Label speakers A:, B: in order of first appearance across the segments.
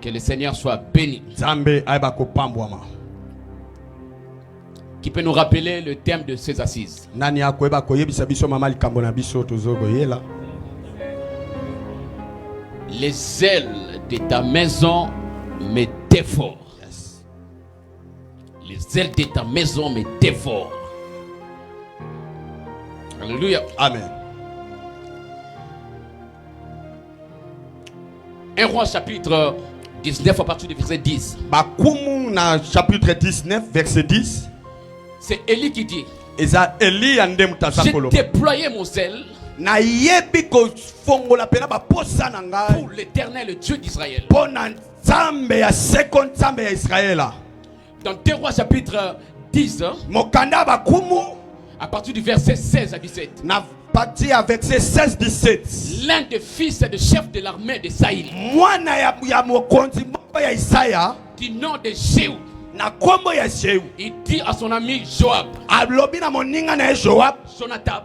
A: Que le Seigneur soit béni. Qui peut nous rappeler le thème de ces assises? Les ailes de ta maison me dévorent. Les ailes de ta maison me dévorent. Alléluia.
B: Amen.
A: 1 Roi chapitre 19 à partir du verset 10.
B: Chapitre 19 verset 10.
A: C'est Élie qui dit:
B: J'ai
A: déployé mon zèle pour l'Éternel Dieu d'Israël. Dans 2 Rois chapitre 10, à partir du verset 16 à 17,
B: verset 16-17.
A: l'un des fils du chef de l'armée de Saïl, du nom de Jéhu, il dit à son ami Joab, Jonathan,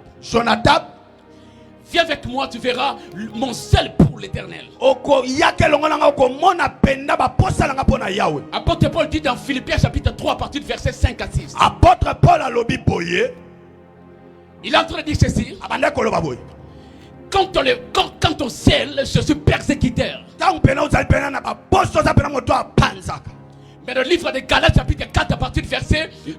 A: viens avec moi, tu verras mon zèle pour l'Éternel. Apôtre Paul dit dans Philippiens chapitre 3 à partir du verset 5 à 6.
B: Apôtre Paul a lobby.
A: Il est en train de dire ceci: quand on zèle, je suis persécuteur. Mais le livre de Galates chapitre 4 à partir du verset 17, il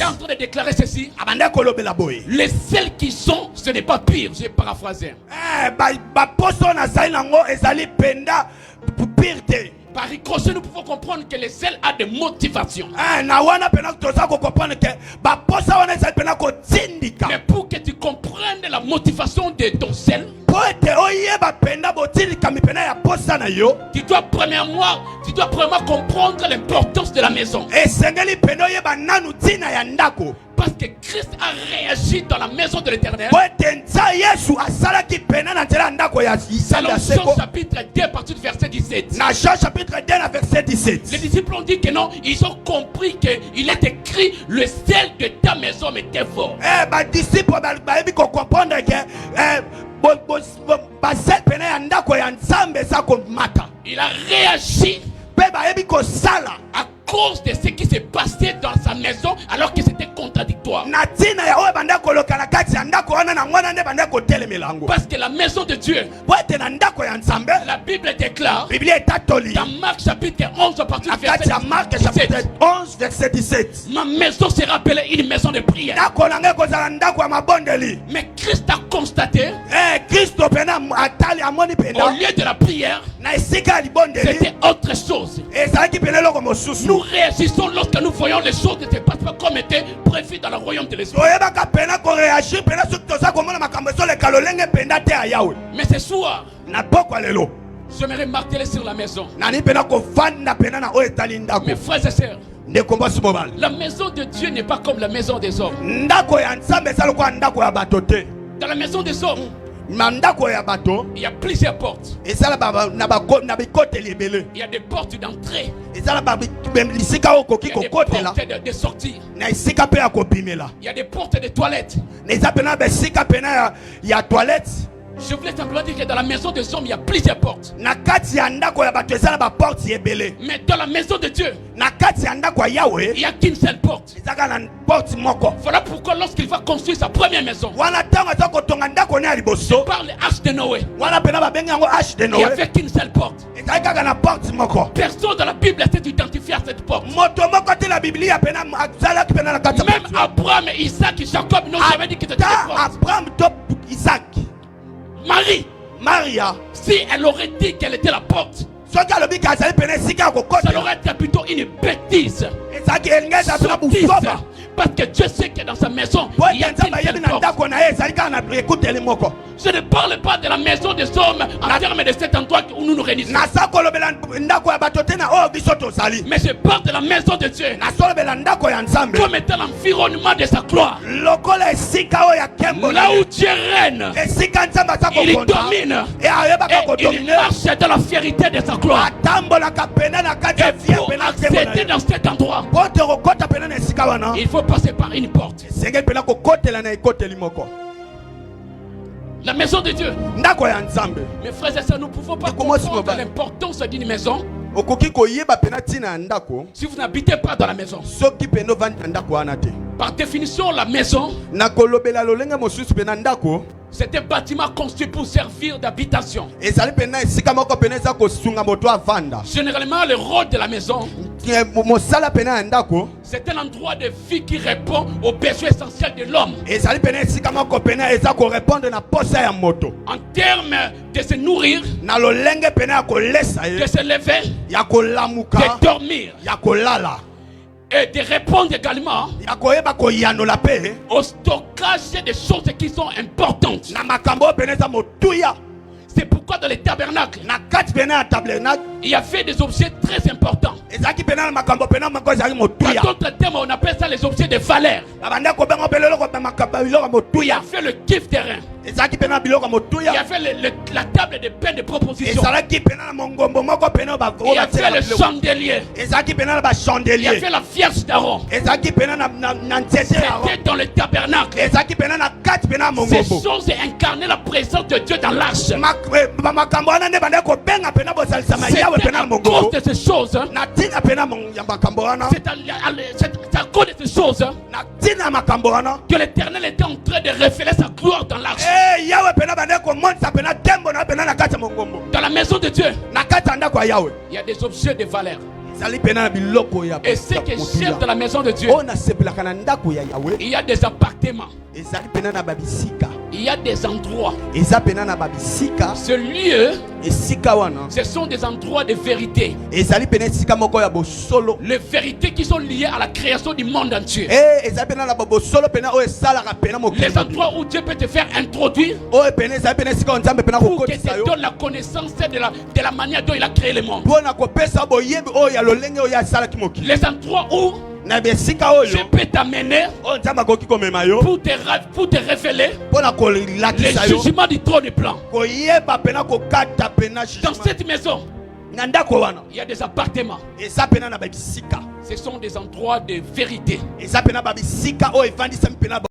A: est en train de déclarer ceci: les zèles qui sont, ce n'est pas pire. J'ai paraphrasé. Par ricochet, nous pouvons comprendre que les zèles a des motivations. Mais pour que tu comprennes la motivation de ton zèle, tu dois premièrement comprendre l'importance de la maison. Parce que Christ a réagi dans la maison de l'Éternel. Dans Jean chapitre 2 à partir du verset 17. Les disciples ont dit que non, ils ont compris qu'il est écrit: le zèle de ta maison me dévore. Il a réagi à cause de ce qui s'est passé dans sa maison alors que c'était contradictoire. Parce que la maison de Dieu, la Bible déclare dans Marc chapitre 11 à partir du verset 17, ma maison sera appelée une maison de prière. Mais Christ a constaté, au lieu de la prière, c'était autre chose. Nous réagissons lorsque nous voyons les choses ne se passent pas comme était prévu dans le royaume de l'esprit. Mais ce soir, j'aimerais marteler sur la maison. Mes frères et sœurs, la maison de Dieu n'est pas comme la maison des hommes. Dans la maison des hommes, il y a plusieurs portes. Il y a des portes d'entrée. Il y a des portes de sortie. Il y a des portes de toilettes. Je voulais simplement dire que dans la maison des hommes, il y a plusieurs portes. Mais dans la maison de Dieu, il n'y a qu'une seule porte. Voilà pourquoi lorsqu'il va construire sa première maison, il parle Arche de Noé. Il n'y avait qu'une seule porte. Personne dans la Bible s'est identifié à cette porte. Même Abraham, Isaac et Jacob n'ont jamais dit que c'était une porte. Maria, si elle aurait dit qu'elle était la porte, ça aurait été plutôt une bêtise. Parce que Dieu sait que dans sa maison, il y a une seule porte. Je ne parle pas de la maison des hommes en termes de cet endroit où nous nous réunissons. Mais je parle de la maison de Dieu comme étant l'environnement de sa gloire. Là où Dieu règne, il domine et il marche dans la fierté de sa gloire. Et pour accéder dans cet endroit, il faut passer par une porte. La maison de Dieu.
B: ndako ya nzambe.
A: Mes frères et sœurs, nous ne pouvons pas comprendre l'importance d'une maison
B: Okoki koyeba pena tina ndako
A: si vous n'habitez pas dans la maison.
B: soki peno vanda ndako wana te.
A: Par définition, la maison,
B: Na kolobela lolenge mosusu pena ndako
A: c'est un bâtiment construit pour servir d'habitation.
B: ezali pena esika moko pena eza kosunga moto avanda.
A: Généralement, le rôle de la maison,
B: Mosala pena ya ndako
A: c'est un endroit de vie qui répond aux besoins essentiels de l'homme.
B: ezali pena esika moko pena eza korépondre na posa ya moto.
A: En termes de se nourrir,
B: Na lolenge pena ya kolesa
A: de
B: ye
A: se lever,
B: ya kolamuka
A: de dormir
B: ya kolala
A: et de répondre également
B: ya koyeba koyanola pe
A: au stockage des choses qui sont importantes.
B: na makambo oyo pena eza motuya.
A: C'est pourquoi dans les tabernacles,
B: Na kati pena ya tabernacle
A: il y avait des objets très importants.
B: ezalaki pena na makambo pena moko ezalaki
A: Dans
B: motuya.
A: d'autres termes, on appelle ça les objets de valeur.
B: Na banda kobenga pe lelo kobenga makambo ya biloko ya
A: Il y
B: motuya.
A: avait le kiff terrain.
B: ezalaki pena na biloko ya
A: Il y
B: motuya.
A: avait la table de pain de proposition.
B: ezalaki pena na mongombo moko pena
A: Il y avait le chandelier.
B: ezalaki pena na
A: Il y
B: bachandelier.
A: avait la vierge d'Aaron.
B: ezalaki pena na nzete ya Aaron.
A: C'était dans le tabernacle.
B: ezalaki pena na kati pena ya
A: Ces
B: mongombo.
A: choses incarnaient la présence de Dieu dans l'arche.
B: makambo wana nde banda kobenga pena bosalisama
A: C'est
B: yawe pena na
A: à cause
B: mongombo.
A: de ces choses.
B: Na ntina pena ya makambo wana.
A: C'est à cause de ces choses
B: Na ntina ya makambo wana.
A: que l'Éternel était en train de révéler sa gloire dans l'arche.
B: yawe pena banda komonisa pena tembo na pena na kati ya mongombo.
A: Dans la maison de Dieu,
B: Na kati ya ndako ya yawe.
A: il y a des objets de valeur.
B: ezali pena na biloko ya
A: Et ce qui est cher dans la maison de Dieu,
B: oyo nasepelaka na ndako ya yawe.
A: il y a des appartements,
B: ezali pena na babisika.
A: il y a des endroits.
B: eza pena na babisika.
A: Ce lieu,
B: esika wana
A: ce sont des endroits de vérité.
B: ezali pena esika moko ya bosolo.
A: Les vérités qui sont liées à la création du monde entier.
B: ezali pena na bosolo pena oyo esalaka pena mokili.
A: Les endroits où Dieu peut te faire introduire
B: oyo pena ezali pena esika oyo nzambe pena
A: pour que
B: kokotisa
A: te
B: yo
A: donne la connaissance de la manière dont il a créé le monde.
B: mpona kopesa boyebi oyo ya lolenge oyo asalaki mokili.
A: Les endroits où
B: na besika oyo
A: je peux t'amener
B: oyo nzambe akoki komema yo
A: pour te révéler
B: mpona
A: le
B: kolakisa yo
A: jugement du trône blanc.
B: koyeba pena kokata pena
A: Dans
B: jugement.
A: cette maison,
B: na ndako wana
A: il y a des appartements.
B: eza pena na babisika.
A: Ce sont des endroits de vérité.
B: eza pena babisika oyo evandisami pena